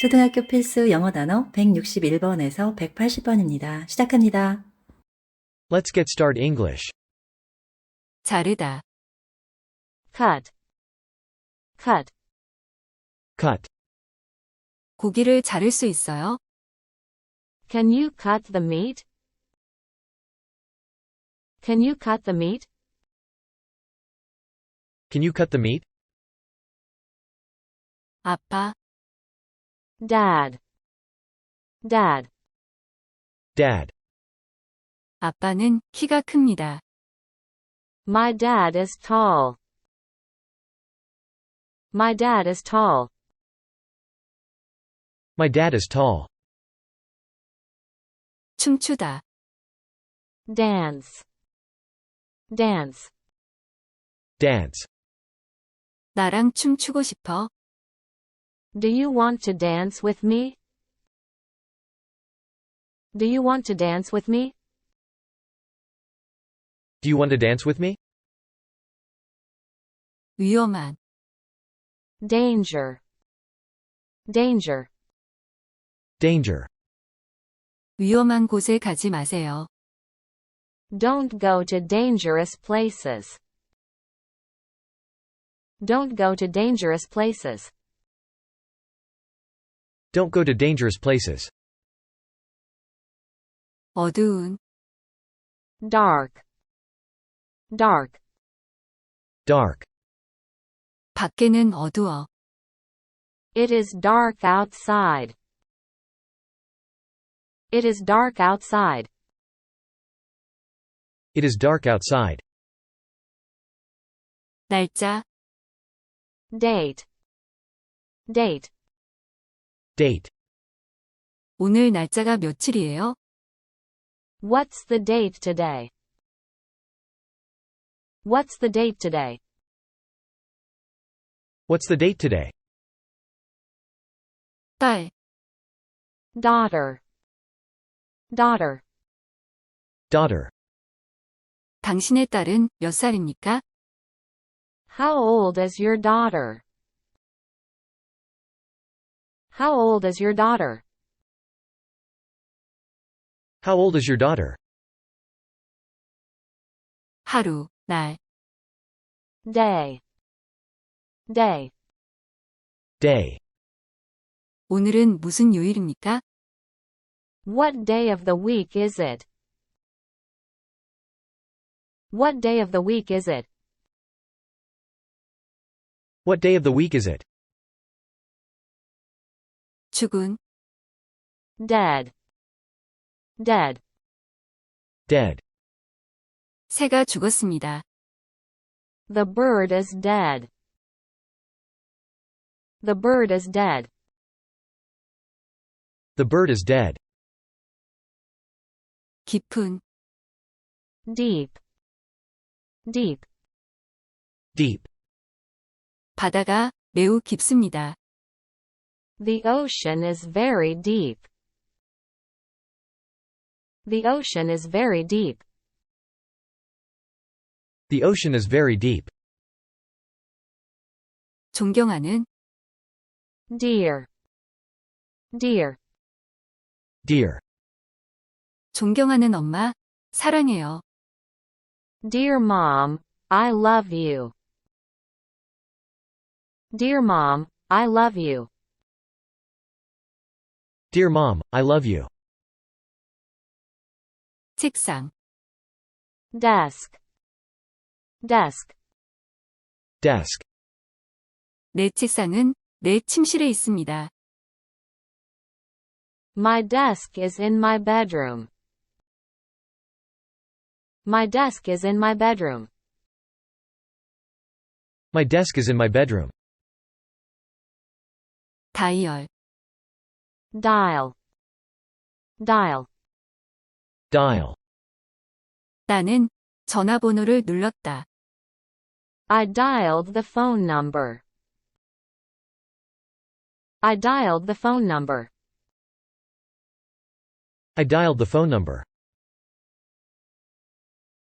초등학교 필수 영어 단어 161번에서 180번입니다. 시작합니다. Let's get start English. 자르다, cut, cut, Cut. 고기를 자를 수 있어요? can you cut the meat? Can you cut the meat? Can you cut the meat? 아빠, Dad, dad, Dad. 아빠는 키가 큽니다. my dad is tall. My dad is tall. My dad is tall. 춤추다, Dance, dance, Dance. 나랑 춤추고 싶어? do you want to dance with me? Do you want to dance with me? Do you want to dance with me? 위험한, Danger, danger, Danger. 위험한 곳에 가지 마세요. don't go to dangerous places. Don't go to dangerous places. Don't go to dangerous places. 어두운, Dark, dark, Dark. 밖에는 어두워. it is dark outside. It is dark outside. It is dark outside. 날짜, Date, date, Date. 오늘 날짜가 며칠이에요? what's the date today? What's the date today? What's the date today? 딸, Daughter, daughter, Daughter. 당신의 딸은 몇 살입니까? how old is your daughter? How old is your daughter? How old is your daughter? 하루, 날, Day, day, Day. 오늘은 무슨 요일입니까? what day of the week is it? What day of the week is it? What day of the week is it? 죽은, Dead, dead, Dead. 새가 죽었습니다. the bird is dead. The bird is dead. The bird is dead. 깊은, Deep, deep, Deep. 바다가 매우 깊습니다. the ocean is very deep. The ocean is very deep. The ocean is very deep. 존경하는, Dear, dear, Dear. 존경하는 엄마, 사랑해요. dear mom, I love you. Dear mom, I love you. Dear Mom, I love you. 책상, Desk, desk, Desk. 내 책상은 내 침실에 있습니다. my desk is in my bedroom. My desk is in my bedroom. My desk is in my bedroom. 다이얼, Dial, dial, Dial. 나는 전화번호를 눌렀다. I dialed the phone number. I dialed the phone number. I dialed the phone number.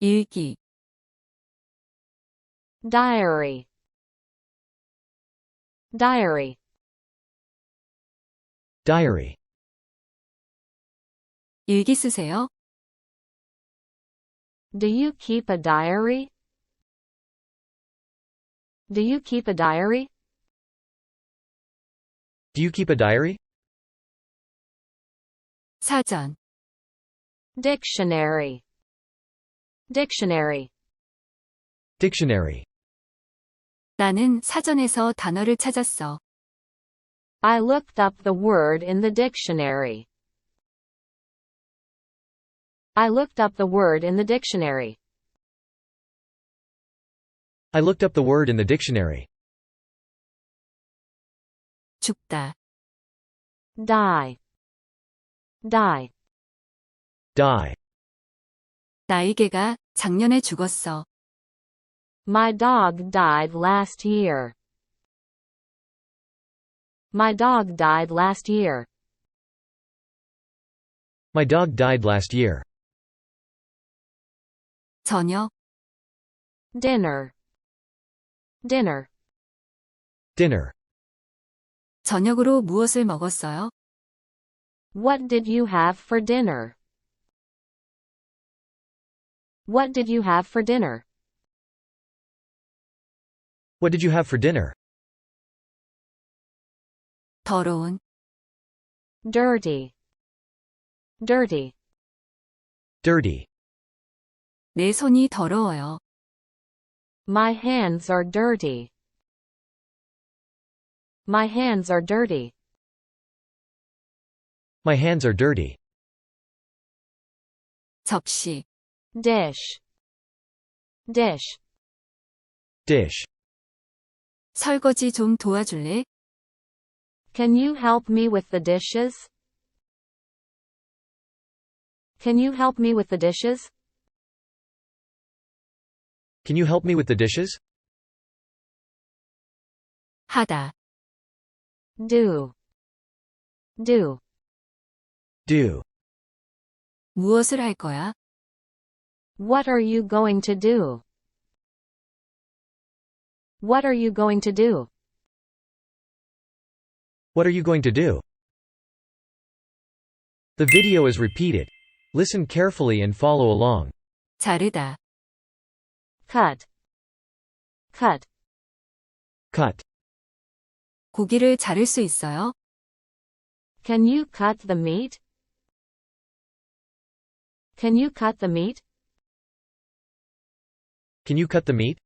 일기, Diary, diary, Diary. 일기 쓰세요? Do you keep a diary? Do you keep a diary? Do you keep a diary? 사전, Dictionary. Dictionary. Dictionary. 나는 사전에서 단어를 찾았어. I looked up the word in the dictionary. I looked up the word in the dictionary. I looked up the word in the dictionary. 죽다, Die. Die. Die. 나의 개가 작년에 죽었어. My dog died last year. My dog died last year. My dog died last year. 저녁, Dinner. Dinner. Dinner. 저녁으로 무엇을 먹었어요? What did you have for dinner? What did you have for dinner? What did you have for dinner? 더러운, Dirty. Dirty. Dirty. 내 손이 더러워요. My hands are dirty. My hands are dirty. My hands are dirty. 접시, Dish. Dish. Dish. 설거지 좀 도와줄래? Can you help me with the dishes? Can you help me with the dishes? Can you help me with the dishes? 하다, Do. Do. Do. 무엇을 할 거야? What are you going to do? What are you going to do? What are you going to do? The video is repeated. Listen carefully and follow along. 자르다, Cut. Cut. Cut. 고기를 자를 수 있어요? Can you cut the meat? Can you cut the meat? Can you cut the meat?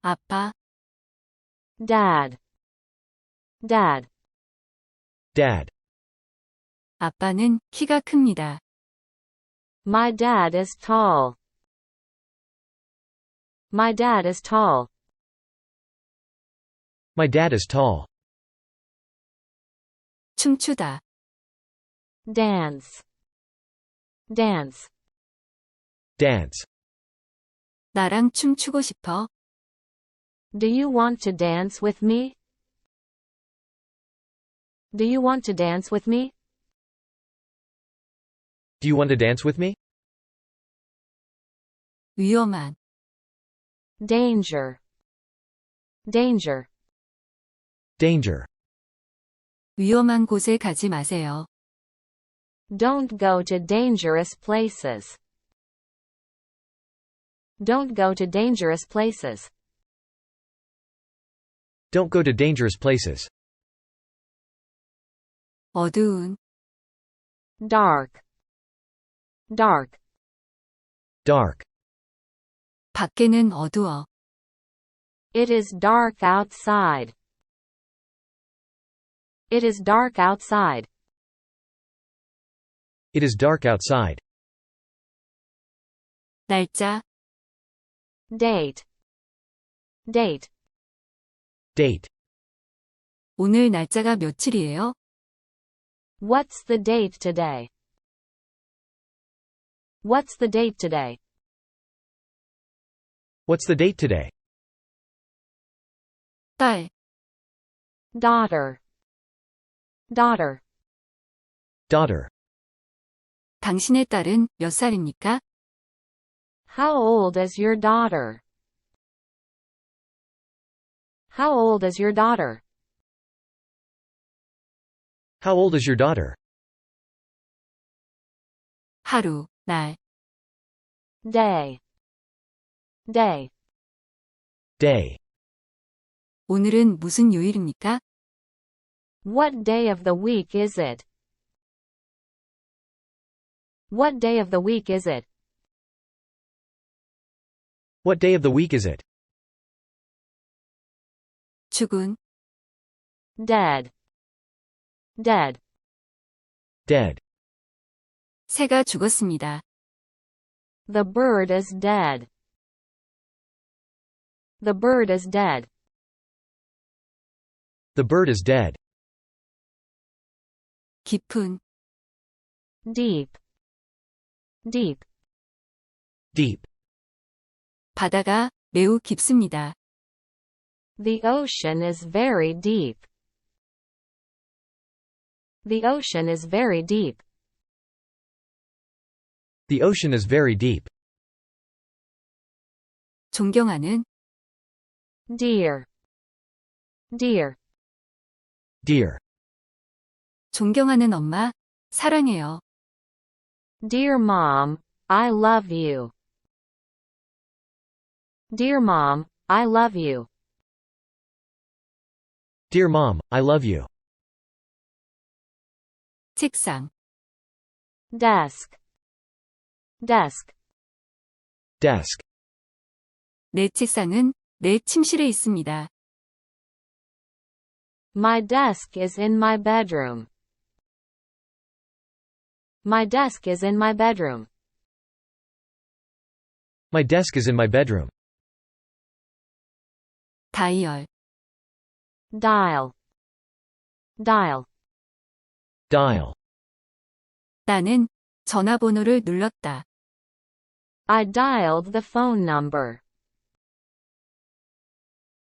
아빠, Dad. Dad. Dad. 아빠는 키가 큽니다. My dad is tall. My dad is tall. My dad is tall. 춤추다, Dance. Dance. Dance. 나랑 춤추고 싶어? Do you want to dance with me? Do you want to dance with me? Do you want to dance with me? 위험한, Danger. Danger. Danger. 위험한 곳에 가지 마세요. Don't go to dangerous places. Don't go to dangerous places. Don't go to dangerous places. 어두운, Dark. Dark. Dark. 밖에는 어두워. It is dark outside. It is dark outside. It is dark outside. 날짜, Date. Date. Date. 오늘 날짜가 며칠이에요? What's the date today? What's the date today? What's the date today? 딸, Daughter. Daughter. Daughter. 당신의 딸은 몇 살입니까? How old is your daughter? How old is your daughter? How old is your daughter? 하루, 날, Day. Day. Day. 오늘은 무슨 요일입니까? What day of the week is it? What day of the week is it? What day of the week is it? 죽은, Dead. Dead. Dead. 새가 죽었습니다. The bird is dead. The bird is dead. The bird is dead. 깊은, Deep. Deep. Deep. 바다가 매우 깊습니다. The ocean is very deep. The ocean is very deep. The ocean is very deep. 존경하는, Dear. Dear. Dear. 존경하는 엄마, 사랑해요. Dear Mom, I love you. Dear Mom, I love you. Dear Mom, I love you. 책상, Desk. Desk. Desk. 내 책상은 내 침실에 있습니다. My desk is in my bedroom. My desk is in my bedroom. My desk is in my bedroom. 다이얼, Dial. Dial. Dial. 나는 전화번호를 눌렀다. I dialed the phone number.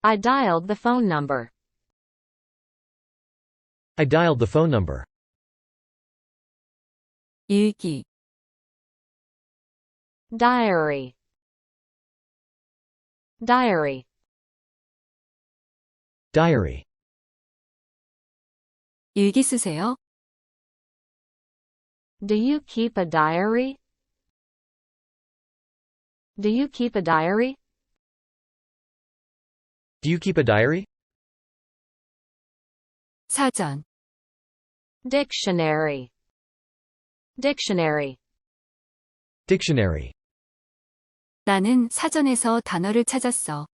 I dialed the phone number. I dialed the phone number. 일기, Diary. Diary. Diary. 일기 쓰세요? Do you keep a diary? Do you keep a diary? Do you keep a diary? 사전, Dictionary. Dictionary. Dictionary. 나는 사전에서 단어를 찾았어.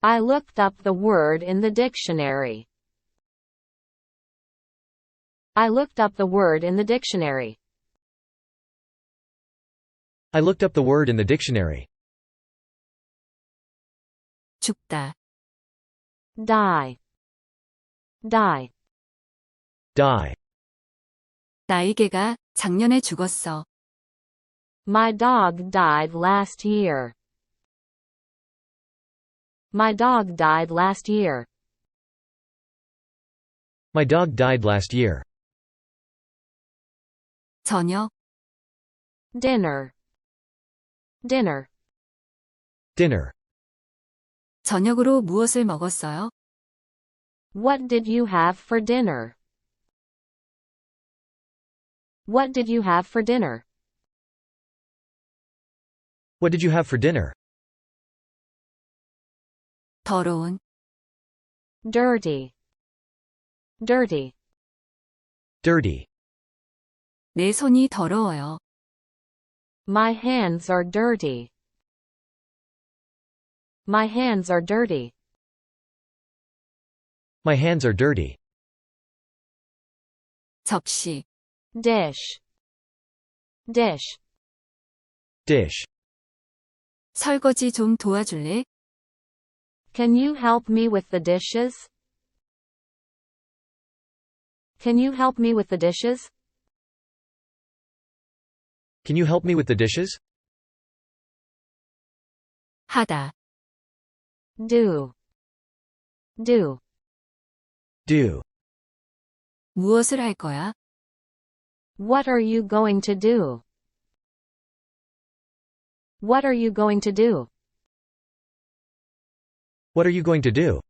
I looked up the word in the dictionary. I looked up the word in the dictionary. I looked up the word in the dictionary. 죽다, Die. Die. Die. 나의 개가 작년에 죽었어. My dog died last year. My dog died last year. My dog died last year. 저녁, Dinner. Dinner. Dinner. 저녁으로 무엇을 먹었어요? What did you have for dinner? What did you have for dinner? What did you have for dinner? 더러운, Dirty. Dirty. Dirty. 내 손이 더러워요. My hands are dirty. My hands are dirty. My hands are dirty. 접시, Dish. Dish. Dish. 설거지 좀 도와줄래? Can you help me with the dishes? Can you help me with the dishes? Can you help me with the dishes? 하다, Do. Do. Do. 무엇을 할 거야? What are you going to do? What are you going to do? What are you going to do?